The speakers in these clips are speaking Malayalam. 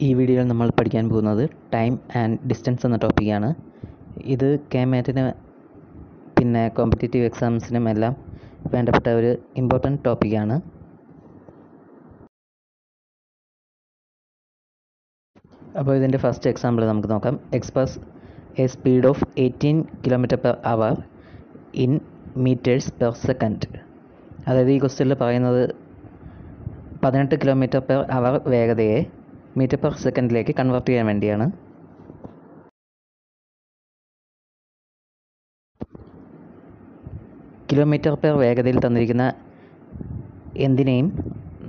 ഈ വീഡിയോയിൽ നമ്മൾ പഠിക്കാൻ പോകുന്നത് ടൈം ആൻഡ് ഡിസ്റ്റൻസ് എന്ന ടോപ്പിക്കാണ്. ഇത് KMATന് പിന്നെ കോമ്പറ്റേറ്റീവ് എക്സാംസിനും എല്ലാം വേണ്ടപ്പെട്ട ഒരു ഇമ്പോർട്ടൻറ്റ് ടോപ്പിക്കാണ്. അപ്പോൾ ഇതിൻ്റെ ഫസ്റ്റ് എക്സാമ്പിൾ നമുക്ക് നോക്കാം. Express a speed of 18 km/h in metres per second. അതായത് ഈ ക്വസ്റ്റ്യനിൽ പറയുന്നത് 18 km/h വേഗതയെ മീറ്റർ പെർ സെക്കൻഡിലേക്ക് കൺവേർട്ട് ചെയ്യാൻ വേണ്ടിയാണ്. കിലോമീറ്റർ പെർ വേഗതയിൽ തന്നിരിക്കുന്ന എന്തിനേയും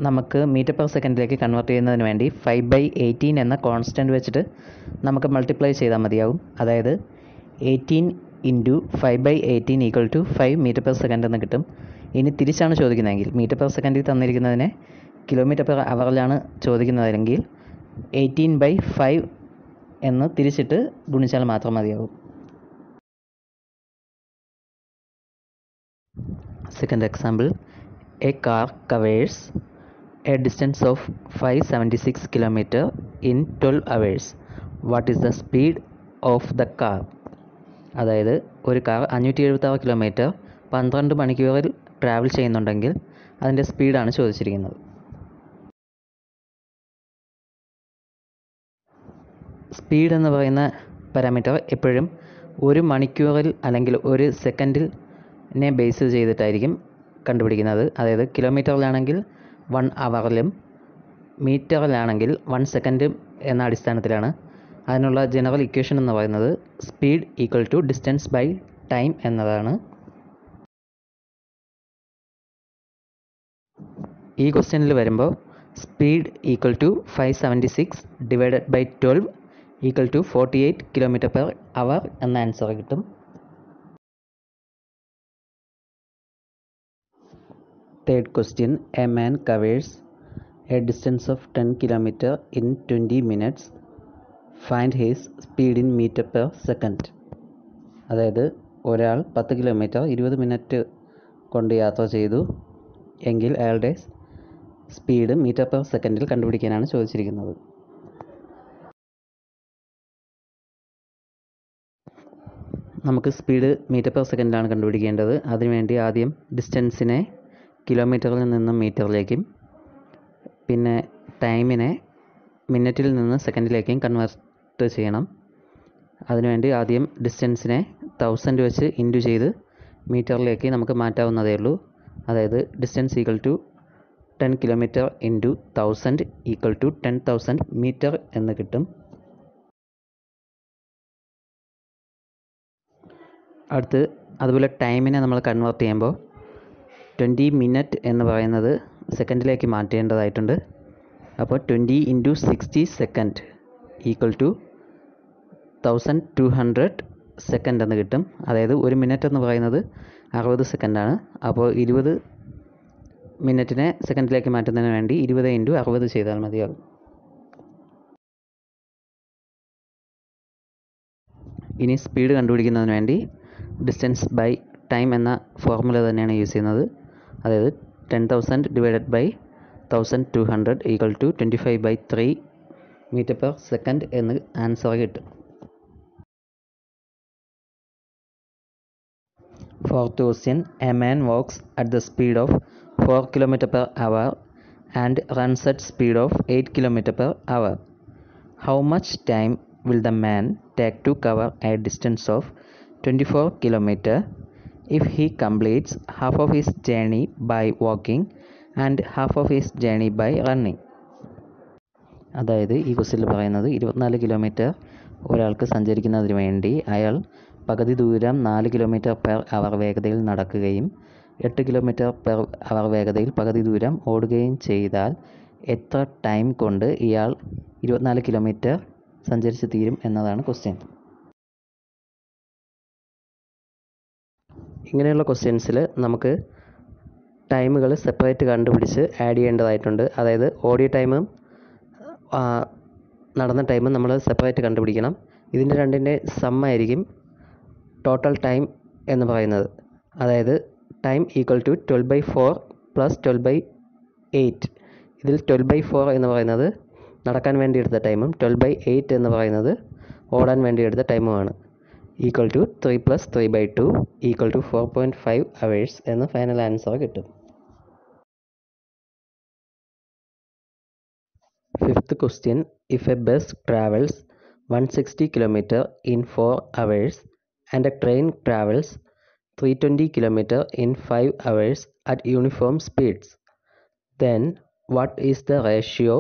നമുക്ക് മീറ്റർ പെർ സെക്കൻഡിലേക്ക് കൺവേർട്ട് ചെയ്യുന്നതിന് വേണ്ടി 5/18 എന്ന കോൺസ്റ്റൻറ്റ് വെച്ചിട്ട് നമുക്ക് മൾട്ടിപ്ലൈ ചെയ്താൽ മതിയാവും. അതായത് 18 × 5/18 = 5 മീറ്റർ പെർ സെക്കൻഡ് എന്ന് കിട്ടും. ഇനി തിരിച്ചാണ് ചോദിക്കുന്നതെങ്കിൽ മീറ്റർ പെർ സെക്കൻഡിൽ തന്നിരിക്കുന്നതിനെ കിലോമീറ്റർ പെർ അവറിലാണ് ചോദിക്കുന്നതെങ്കിൽ 18/5 എന്ന് തിരിച്ചിട്ട് ഗുണിച്ചാൽ മാത്രം മതിയാവും. Second example, a car covers a distance of 576 km in 12 hours. What is the speed of the car? അതായത് ഒരു കാർ 576 കിലോമീറ്റർ 12 മണിക്കൂറിൽ ട്രാവൽ ചെയ്യുന്നുണ്ടെങ്കിൽ അതിൻ്റെ സ്പീഡാണ് ചോദിച്ചിരിക്കുന്നത്. സ്പീഡ് എന്ന് പറയുന്ന പാരാമീറ്റർ എപ്പോഴും ഒരു മണിക്കൂറിൽ അല്ലെങ്കിൽ ഒരു സെക്കൻഡിനെ ബേസ് ചെയ്തിട്ടായിരിക്കും കണ്ടുപിടിക്കുന്നത്. അതായത് കിലോമീറ്ററിലാണെങ്കിൽ 1 അവറിലും മീറ്ററിലാണെങ്കിൽ 1 സെക്കൻഡും എന്ന അടിസ്ഥാനത്തിലാണ്. അതിനുള്ള ജനറൽ ഇക്വേഷൻ എന്ന് പറയുന്നത് speed equal to distance by time എന്നതാണ്. ഈ ക്വസ്റ്റ്യനിൽ വരുമ്പോൾ speed equal to 576 divided by 12 equal to 48 km/h എന്ന ആൻസർ കിട്ടും. Third question, a man covers a distance of 10 km in 20 minutes. Find his speed in meter per second. അതായത് ഒരാൾ 10 കിലോമീറ്റർ 20 മിനിറ്റ് കൊണ്ട് യാത്ര ചെയ്തു എങ്കിൽ അയാളുടെ സ്പീഡ് മീറ്റർ പെർ സെക്കൻഡിൽ കണ്ടുപിടിക്കാനാണ് ചോദിച്ചിരിക്കുന്നത്. നമുക്ക് സ്പീഡ് മീറ്റർ പെർ സെക്കൻഡിലാണ് കണ്ടുപിടിക്കേണ്ടത്. അതിനുവേണ്ടി ആദ്യം ഡിസ്റ്റൻസിനെ കിലോമീറ്ററിൽ നിന്നും മീറ്ററിലേക്കും പിന്നെ ടൈമിനെ മിനിറ്റിൽ നിന്ന് സെക്കൻഡിലേക്കും കൺവേർട്ട് ചെയ്യണം. അതിനുവേണ്ടി ആദ്യം ഡിസ്റ്റൻസിനെ 1000 വെച്ച് ഇൻറ്റു ചെയ്ത് മീറ്ററിലേക്ക് നമുക്ക് മാറ്റാവുന്നതേ ഉള്ളൂ. അതായത് distance equal to 10 km × 1000 equal to 10,000 metre എന്ന് കിട്ടും. അടുത്ത് അതുപോലെ ടൈമിനെ നമ്മൾ കൺവേർട്ട് ചെയ്യുമ്പോൾ 20 മിനിറ്റ് എന്ന് പറയുന്നത് സെക്കൻഡിലേക്ക് മാറ്റേണ്ടതായിട്ടുണ്ട്. അപ്പോൾ 20 × 60 സെക്കൻഡ് ഈക്വൽ ടു 1200 സെക്കൻഡ് എന്ന് കിട്ടും. അതായത് ഒരു മിനിറ്റ് എന്ന് പറയുന്നത് 60 സെക്കൻഡാണ്. അപ്പോൾ 20 മിനിറ്റിനെ സെക്കൻഡിലേക്ക് മാറ്റുന്നതിന് വേണ്ടി 20 × 60 ചെയ്താൽ മതിയാകും. ഇനി സ്പീഡ് കണ്ടുപിടിക്കുന്നതിന് വേണ്ടി ഡിസ്റ്റൻസ് ബൈ ടൈം എന്ന ഫോർമുല തന്നെയാണ് യൂസ് ചെയ്യുന്നത്. അതായത് 10,000 divided by 1200 equal to 25/3 metre per second എന്ന് ആൻസർ കിട്ടും. Fourth question, a man walks at the speed of 4 km/h and runs at speed of 8 km/h. How much time will the man take to cover a distance of 24 km if he completes half of his journey by walking and half of his journey by running? അതായത് ഈ ക്വസ്റ്റ്യനിൽ പറയുന്നത് 24 കിലോമീറ്റർ ഒരാൾക്ക് സഞ്ചരിക്കുന്നതിന് വേണ്ടി അയാൾ പകുതി ദൂരം 4 km/h വേഗതയിൽ നടക്കുകയും 8 km/h വേഗതയിൽ പകുതി ദൂരം ഓടുകയും ചെയ്താൽ എത്ര ടൈം കൊണ്ട് ഇയാൾ 24 കിലോമീറ്റർ സഞ്ചരിച്ച് തീരും എന്നതാണ് ക്വസ്റ്റ്യൻ. ഇങ്ങനെയുള്ള ക്വസ്റ്റ്യൻസിൽ നമുക്ക് ടൈമുകൾ സെപ്പറേറ്റ് കണ്ടുപിടിച്ച് ആഡ് ചെയ്യേണ്ടതായിട്ടുണ്ട്. അതായത് ഓടിയ ടൈമും നടന്ന ടൈമും നമ്മൾ സെപ്പറേറ്റ് കണ്ടുപിടിക്കണം. ഇതിൻ്റെ രണ്ടിൻ്റെ സമ്മായിരിക്കും ടോട്ടൽ ടൈം എന്ന് പറയുന്നത്. അതായത് ടൈം ഈക്വൽ ടു 12/4 + 12/8. ഇതിൽ 12/4 എന്ന് പറയുന്നത് നടക്കാൻ വേണ്ടി എടുത്ത ടൈമും 12/8 എന്ന് പറയുന്നത് ഓടാൻ വേണ്ടി എടുത്ത ടൈമുമാണ്. Equal to 3 + 3/2 equal to 4.5 hours എന്ന് ഫൈനൽ ആൻസർ കിട്ടും. Fifth question, if a bus travels 160 km in 4 hours and a train travels 320 km in 5 hours at uniform speeds, then what is the ratio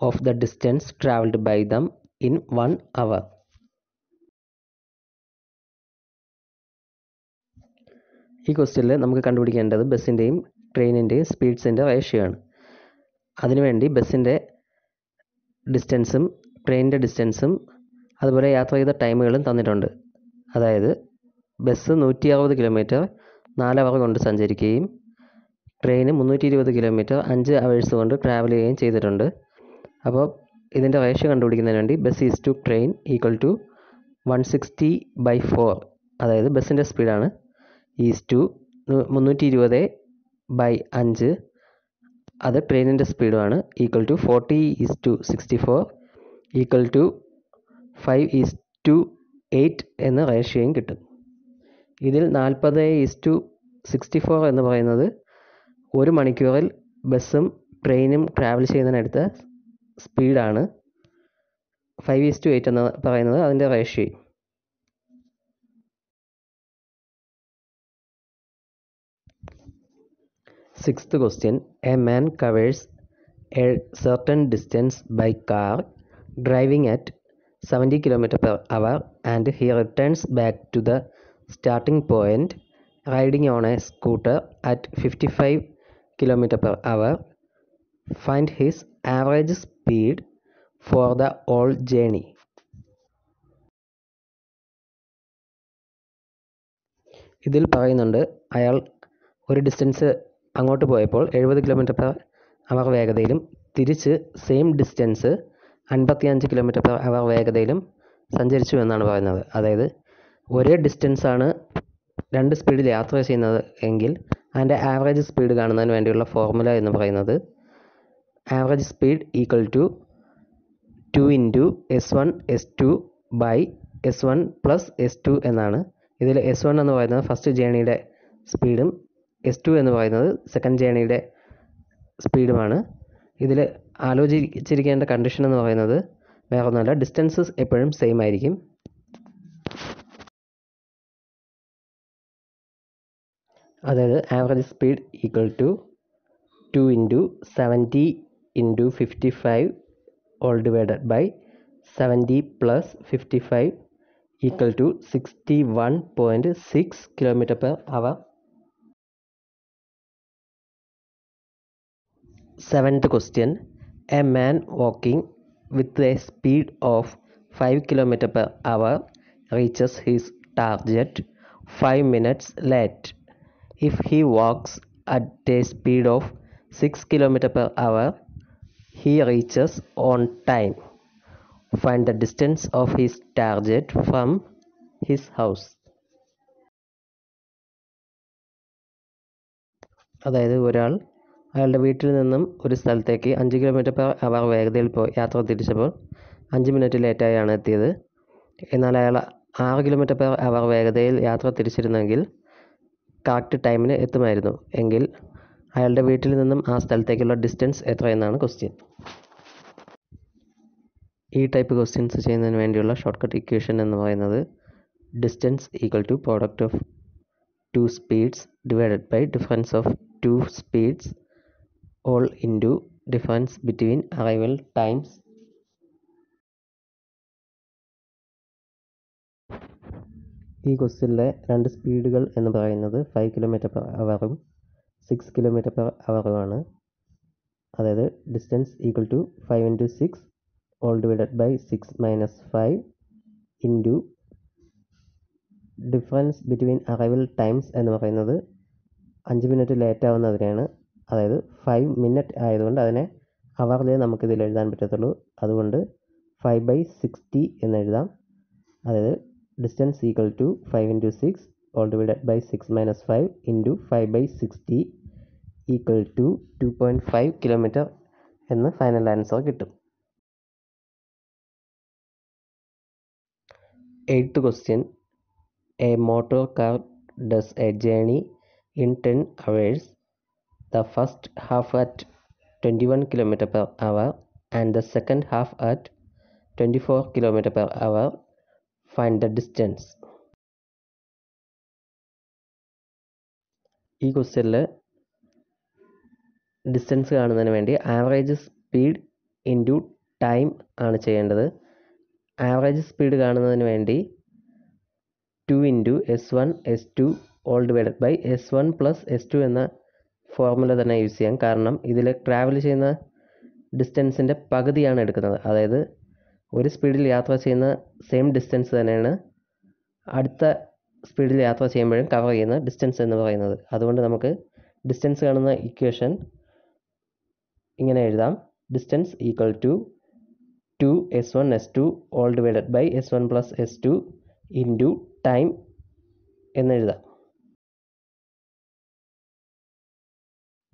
of the distance travelled by them in 1 hour? ഈ ക്വസ്റ്റ്യനിൽ നമുക്ക് കണ്ടുപിടിക്കേണ്ടത് ബസ്സിൻ്റെയും ട്രെയിനിൻ്റെയും സ്പീഡ്സിൻ്റെ റേഷ്യോ ആണ്. അതിനുവേണ്ടി ബസ്സിൻ്റെ ഡിസ്റ്റൻസും ട്രെയിനിൻ്റെ ഡിസ്റ്റൻസും അതുപോലെ യാത്ര ചെയ്ത ടൈമുകളും തന്നിട്ടുണ്ട്. അതായത് ബസ് 160 km 4 അവർ കൊണ്ട് സഞ്ചരിക്കുകയും ട്രെയിന് 320 km 5 hours കൊണ്ട് ട്രാവൽ ചെയ്യുകയും ചെയ്തിട്ടുണ്ട്. അപ്പോൾ ഇതിൻ്റെ റേഷ്യോ കണ്ടുപിടിക്കുന്നതിന് വേണ്ടി bus is to train equal to 160/4, അതായത് ബസ്സിൻ്റെ സ്പീഡാണ്, ഈസ് ടു 320/5 അത് ട്രെയിനിൻ്റെ സ്പീഡുമാണ്, ഈക്വൽ ടു 40:64 ഈക്വൽ ടു 5:8 എന്ന റേഷ്യോയും കിട്ടും. ഇതിൽ 40:64 എന്ന് പറയുന്നത് 1 മണിക്കൂറിൽ ബസ്സും ട്രെയിനും ട്രാവൽ ചെയ്യുന്നതിനടുത്ത സ്പീഡാണ്. 5:8 എന്ന് പറയുന്നത് അതിൻ്റെ ratio. Sixth question, a man covers a certain distance by car driving at 70 km/h and he returns back to the starting point riding on a scooter at 55 km/h. Find his average speed for the whole journey. ഇതിൽ പറയുന്നുണ്ട് അയാൾ ഒരു ഡിസ്റ്റൻസ് അങ്ങോട്ട് പോയപ്പോൾ 70 km/h വേഗതയിലും തിരിച്ച് സെയിം ഡിസ്റ്റൻസ് 55 km/h വേഗതയിലും സഞ്ചരിച്ചു എന്നാണ് പറയുന്നത്. അതായത് ഒരേ ഡിസ്റ്റൻസാണ് 2 സ്പീഡിൽ യാത്ര ചെയ്യുന്നത് എങ്കിൽ അതിൻ്റെ ആവറേജ് സ്പീഡ് കാണുന്നതിന് വേണ്ടിയുള്ള ഫോർമുല എന്ന് പറയുന്നത് average speed equal to 2 × S1 S2 S1 + S2 എന്നാണ്. ഇതിൽ S1 എന്ന് പറയുന്നത് ഫസ്റ്റ് ജേണിയുടെ സ്പീഡും S2 എന്ന് പറയുന്നത് സെക്കൻഡ് ജേണിയുടെ സ്പീഡുമാണ്. ഇതിൽ ആലോചിച്ചിരിക്കേണ്ട കണ്ടീഷൻ എന്ന് പറയുന്നത് വേറെ ഒന്നുമല്ല, ഡിസ്റ്റൻസസ് എപ്പോഴും സെയിം ആയിരിക്കും. അതായത് average speed equal to 2 × 70 × 55 all divided by 70 + 55 equal to 61.6 km/h. Seventh question, a man walking with a speed of 5 km/h reaches his target 5 minutes late. If he walks at a speed of 6 km/h, he reaches on time. Find the distance of his target from his house. അതായത് ഒരാൾ അയാളുടെ വീട്ടിൽ നിന്നും ഒരു സ്ഥലത്തേക്ക് 5 km/h വേഗതയിൽ യാത്ര തിരിച്ചപ്പോൾ 5 മിനിറ്റ് ലേറ്റായാണ് എത്തിയത്. എന്നാൽ അയാൾ 6 km/h വേഗതയിൽ യാത്ര തിരിച്ചിരുന്നെങ്കിൽ കറക്റ്റ് ടൈമിന് എത്തുമായിരുന്നു. എങ്കിൽ അയാളുടെ വീട്ടിൽ നിന്നും ആ സ്ഥലത്തേക്കുള്ള ഡിസ്റ്റൻസ് എത്രയെന്നാണ് ക്വസ്റ്റ്യൻ. ഈ ടൈപ്പ് ക്വസ്റ്റ്യൻസ് ചെയ്യുന്നതിന് വേണ്ടിയുള്ള ഷോർട്ട് കട്ട് ഇക്വേഷൻ എന്ന് പറയുന്നത് distance equal to product of 2 speeds divided by difference of 2 speeds all into difference between arrival times. ഈ ക്വസ്റ്റ്യനിലെ 2 സ്പീഡുകൾ എന്ന് പറയുന്നത് 5 km/h 6 km/h. അതായത് distance equal to 5 × 6 all divided by 6 - 5 into difference between arrival times എന്ന് പറയുന്നത് 5 മിനിറ്റ് ലേറ്റ് ആവുന്നതിനെയാണ്. അതായത് 5 മിനിറ്റ് ആയതുകൊണ്ട് അതിനെ അവറിൽ നമുക്കിതിൽ എഴുതാൻ പറ്റത്തുള്ളൂ. അതുകൊണ്ട് 5/60 എന്ന് എഴുതാം. അതായത് distance equal to 5 × 6 all divided by 6 - 5 into 5/60 equal to 2.5 km എന്ന് ഫൈനൽ ആൻസർ കിട്ടും. Eighth question. A motor car does a journey in 10 hours. The first half at 21 km per hour and the second half at 24 km per hour. Find the distance. ഈ ക്വസ്റ്റ്യനിൽ ഡിസ്റ്റൻസ് കാണുന്നതിന് വേണ്ടി ആവറേജ് സ്പീഡ് ഇൻറ്റു ടൈം ആണ് ചെയ്യേണ്ടത്. ആവറേജ് സ്പീഡ് കാണുന്നതിന് വേണ്ടി 2 into S1 S2 all divided by S1 plus S2 എന്ന ഫോർമുല തന്നെ യൂസ് ചെയ്യാം. കാരണം ഇതിൽ ട്രാവൽ ചെയ്യുന്ന ഡിസ്റ്റൻസിൻ്റെ പകുതിയാണ് എടുക്കുന്നത്. അതായത് ഒരു സ്പീഡിൽ യാത്ര ചെയ്യുന്ന സെയിം ഡിസ്റ്റൻസ് തന്നെയാണ് അടുത്ത സ്പീഡിൽ യാത്ര ചെയ്യുമ്പോഴും കവർ ചെയ്യുന്ന ഡിസ്റ്റൻസ് എന്ന് പറയുന്നത്. അതുകൊണ്ട് നമുക്ക് ഡിസ്റ്റൻസ് കാണുന്ന ഇക്വേഷൻ ഇങ്ങനെ എഴുതാം. Distance equal to 2 S1 S2 all divided by S1 plus S2 into time എന്നെഴുതാം.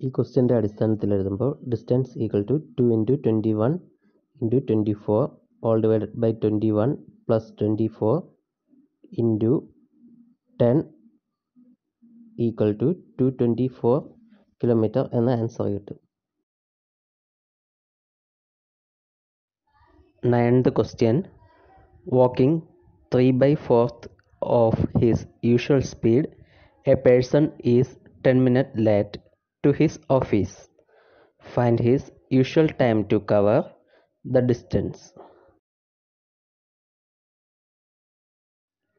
ഈ ക്വസ്റ്റ്യൻ്റെ അടിസ്ഥാനത്തിൽ എഴുതുമ്പോൾ distance equal to 2 into 21 into 24 all divided by 21 plus 24 into 10 equal to 224 kilometre എന്ന ആൻസർ കിട്ടും. 9th question. Walking 3/4 of his usual speed, a person is 10 minutes late to his office. Find his usual time to cover the distance.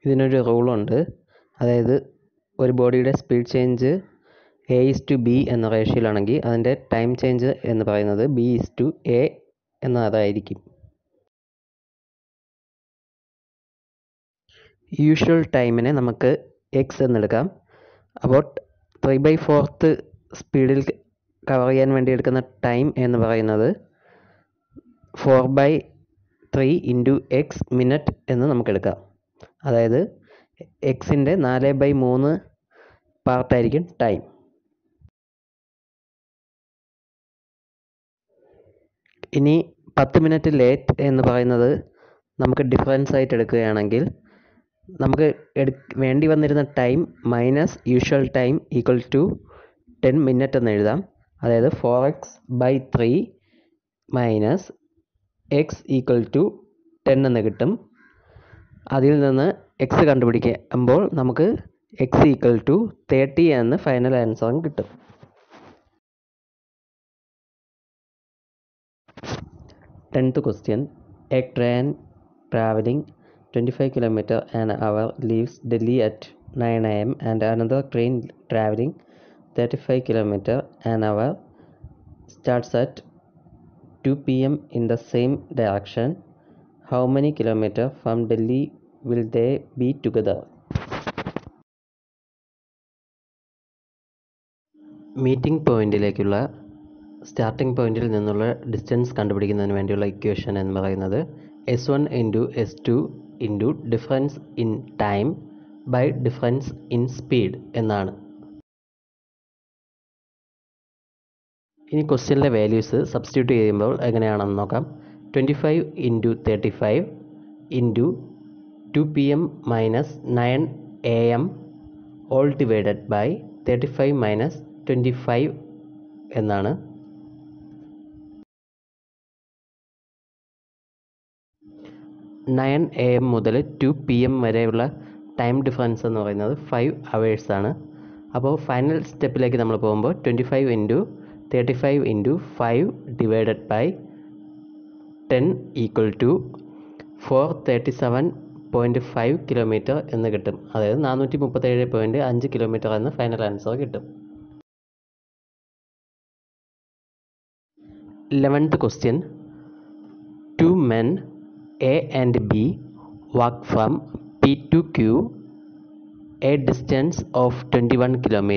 ഇതിനൊരു റൂളുണ്ട്. അതായത് ഒരു ബോഡിയുടെ സ്പീഡ് ചേഞ്ച് A/B എന്ന റേഷ്യോയിലാണെങ്കിൽ അതിൻ്റെ ടൈം ചേഞ്ച് എന്ന് പറയുന്നത് B/A എന്നതായിരിക്കും. യൂഷ്വൽ ടൈമിനെ നമുക്ക് എക്സ് എന്നെടുക്കാം. അപ്പോൾ 3/4 സ്പീഡിൽ കവർ ചെയ്യാൻ വേണ്ടി എടുക്കുന്ന ടൈം എന്ന് പറയുന്നത് 4/3 ഇൻറ്റു എക്സ് മിനിറ്റ് എന്ന് നമുക്കെടുക്കാം. അതായത് എക്സിൻ്റെ 4/3 പാർട്ടായിരിക്കും ടൈം. ഇനി 10 മിനിറ്റ് ലേറ്റ് എന്ന് പറയുന്നത് നമുക്ക് ഡിഫറൻസ് ആയിട്ട് എടുക്കുകയാണെങ്കിൽ നമുക്ക് വേണ്ടി വന്നിരുന്ന time minus usual time equal to 10 minute എന്ന് എഴുതാം. അതായത് 4x/3 minus X equal to 10 എന്ന് കിട്ടും. അതിൽ നിന്ന് എക്സ് കണ്ടുപിടിക്കുമ്പോൾ നമുക്ക് എക്സ് ഈക്വൽ ടു 30 എന്ന് ഫൈനൽ ആൻസറും കിട്ടും. 10th question. A train traveling 25 km an hour leaves Delhi at 9 am and another train traveling 35 km an hour starts at 2 pm in the same direction. How many kilometers from Delhi will they be together? Meeting പോയിന്റിലേക്കുള്ള സ്റ്റാർട്ടിംഗ് പോയിന്റിൽ നിന്നുള്ള ഡിസ്റ്റൻസ് കണ്ടുപിടിക്കുന്നതിന് വേണ്ടിയുള്ള ഇക്വേഷൻ എന്ന് പറയുന്നത് S1 into S2 into difference in time by difference in speed എന്നാണ്. ഇനി ക്വസ്റ്റ്യനിലെ വാല്യൂസ് സബ്സ്റ്റിറ്റ്യൂട്ട് ചെയ്യുമ്പോൾ എങ്ങനെയാണെന്ന് നോക്കാം. 25 into 35 into 2 PM minus 9 AM all divided by 35 minus 25 എന്നാണ്. നയൻ AM മുതൽ 2 PM വരെയുള്ള ടൈം ഡിഫറൻസ് എന്ന് പറയുന്നത് 5 hours ആണ്. അപ്പോൾ ഫൈനൽ സ്റ്റെപ്പിലേക്ക് നമ്മൾ പോകുമ്പോൾ 25 into 35 into 5 divided by 10 equal to 437.5 kilometre എന്ന് കിട്ടും. അതായത് 437.5 കിലോമീറ്റർ എന്ന് ഫൈനൽ ആൻസർ കിട്ടും. 11th question. Two men A and B walk from P to Q a distance of 21 km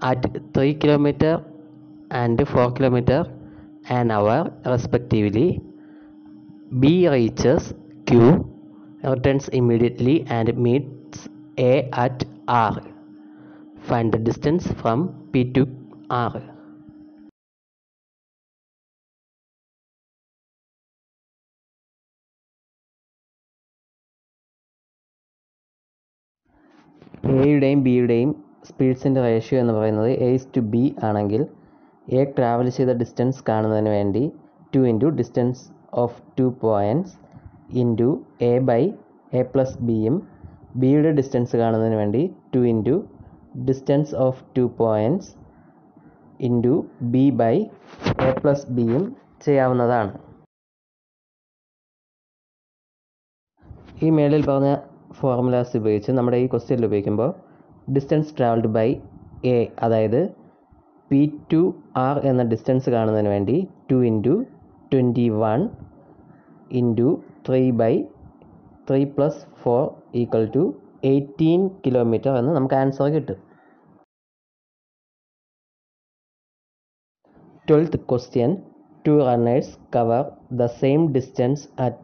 at 3 km and 4 km an hour respectively. B reaches Q, returns immediately and meets A at R. Find the distance from P to R. എയുടെയും ബിയുടെയും സ്പീഡ്സിൻ്റെ റേഷ്യോ എന്ന് പറയുന്നത് A:B ആണെങ്കിൽ എ ട്രാവൽ ചെയ്ത ഡിസ്റ്റൻസ് കാണുന്നതിന് വേണ്ടി 2 into distance of 2 points into A by A plus ബിയും ബിയുടെ ഡിസ്റ്റൻസ് കാണുന്നതിന് വേണ്ടി 2 into distance of 2 points into B by A plus ബിയും ചെയ്യാവുന്നതാണ്. ഈ മേളിൽ പറഞ്ഞ ഫോർമുലാസ് ഉപയോഗിച്ച് നമ്മുടെ ഈ ക്വസ്റ്റ്യനിൽ ഉപയോഗിക്കുമ്പോൾ ഡിസ്റ്റൻസ് ട്രാവൽഡ് ബൈ എ, അതായത് P2R എന്ന ഡിസ്റ്റൻസ് കാണുന്നതിന് വേണ്ടി 2 into 21 into 3 by 3 plus 4 equal to 18 kilometre എന്ന് നമുക്ക് ആൻസർ കിട്ടും. 12th question. 2 runners cover the same distance at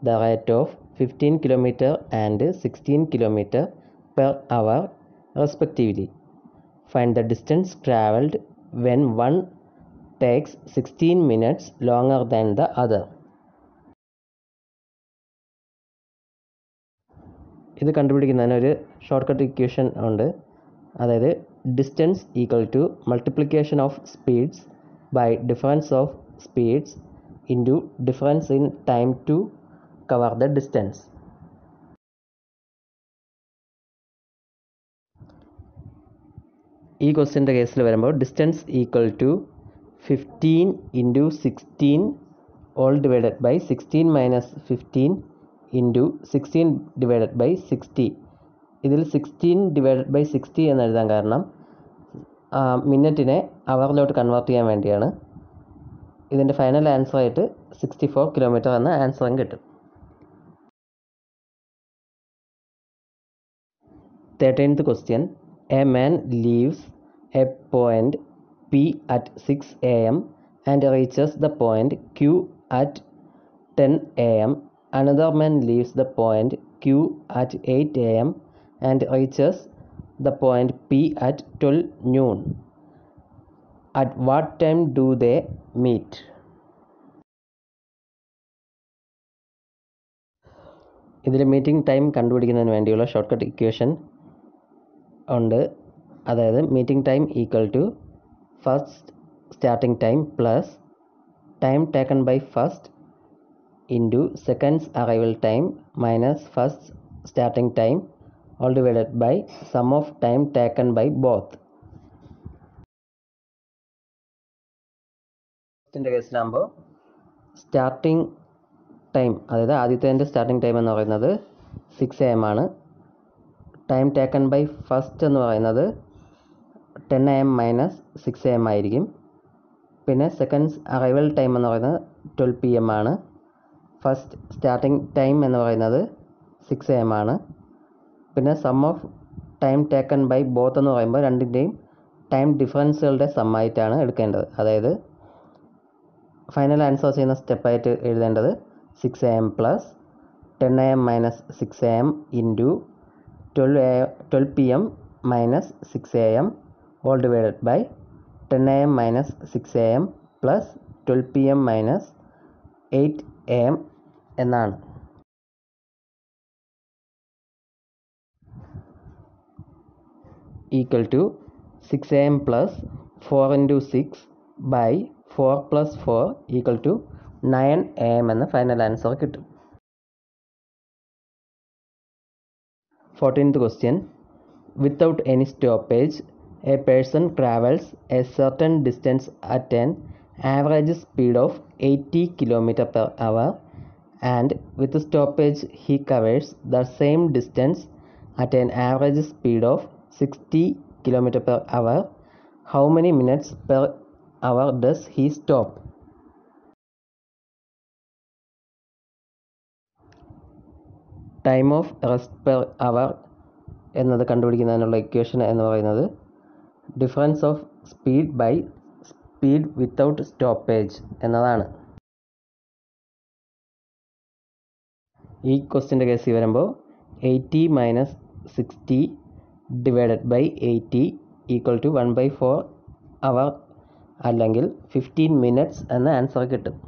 the rate of 15 km and 16 km per hour respectively. Find the distance travelled when one takes 16 minutes longer than the other. ഇത് കണ്ടുപിടിക്കുന്നതിന് ഒരു ഷോർട്ട് കട്ട് ഇക്വേഷൻ ഉണ്ട്. അതായത് distance equal to multiplication of speeds by difference of speeds into difference in time to cover the distance. ഈ ക്വസ്റ്റ്യൻ്റെ കേസിൽ വരുമ്പോൾ distance equal to 15 into 16 all divided by 16 minus 15 into 16 divided by 60. ഇതിൽ 16 ഡിവൈഡഡ് ബൈ 60 എന്ന് എഴുതാൻ കാരണം മിനിറ്റിനെ അവറിലോട്ട് കൺവേർട്ട് ചെയ്യാൻ വേണ്ടിയാണ്. ഇതിൻ്റെ ഫൈനൽ ആൻസർ ആയിട്ട് 64 കിലോമീറ്റർ എന്ന ആൻസറും കിട്ടും. 13th question. A man leaves a point P at 6 a.m. and reaches the point Q at 10 a.m. Another man leaves the point Q at 8 a.m. and reaches the point P at 12 noon. At what time do they meet? ഇതിൽ മീറ്റിംഗ് ടൈം കണ്ടുപിടിക്കുന്നതിന് വേണ്ടിയുള്ള ഷോർട്ട് കട്ട് ഇക്വേഷൻ ഉണ്ട്. അതായത് meeting time equal to first starting time plus time taken by first into second's arrival time minus first starting time all divided by sum of time taken by both. ഇതിൻ്റെ കേസിലാകുമ്പോൾ സ്റ്റാർട്ടിംഗ് ടൈം, അതായത് ആദ്യത്തെ സ്റ്റാർട്ടിംഗ് ടൈം എന്ന് പറയുന്നത് 6 AM ആണ്. ടൈം ടേക്കൺ ബൈ ഫസ്റ്റ് എന്ന് പറയുന്നത് 10 AM മൈനസ് 6 AM ആയിരിക്കും. പിന്നെ സെക്കൻഡ്സ് അറൈവൽ ടൈം എന്ന് പറയുന്നത് 12 PM ആണ്. ഫസ്റ്റ് സ്റ്റാർട്ടിംഗ് ടൈം എന്ന് പറയുന്നത് 6 AM ആണ്. പിന്നെ sum of time taken by both എന്ന് പറയുമ്പോൾ രണ്ടിൻ്റെയും ടൈം ഡിഫറൻസുകളുടെ സമ്മായിട്ടാണ് എടുക്കേണ്ടത്. അതായത് ഫൈനൽ ആൻസർ ചെയ്യുന്ന സ്റ്റെപ്പായിട്ട് എഴുതേണ്ടത് 6 AM plus 10 AM minus 6 AM into 12 PM minus 6 AM all divided by 10 AM minus 6 AM plus 12 PM minus 8 AM എന്നാണ്. Equal to 6 AM plus 4 into 6 by 4 plus 4 equal to 9 AM എന്ന ഫൈനൽ ആൻസർ കിട്ടും. 14th question. Without any stoppage, a person travels a certain distance at an average speed of 80 km per hour, and with stoppage he covers the same distance at an average speed of 60 km per hour. How many minutes per hour does he stop? Time of rest per hour എന്നത് കണ്ടുപിടിക്കുന്നതിനുള്ള ഇക്വേഷൻ എന്ന് പറയുന്നത് difference of speed by speed without stoppage എന്നതാണ്. ഈ ക്വസ്റ്റ്യൻ്റെ കേസിൽ വരുമ്പോൾ 80 minus 60 divided by 80 equal to 1/4 hour അല്ലെങ്കിൽ 15 മിനിറ്റ്സ് എന്ന ആൻസർ കിട്ടും.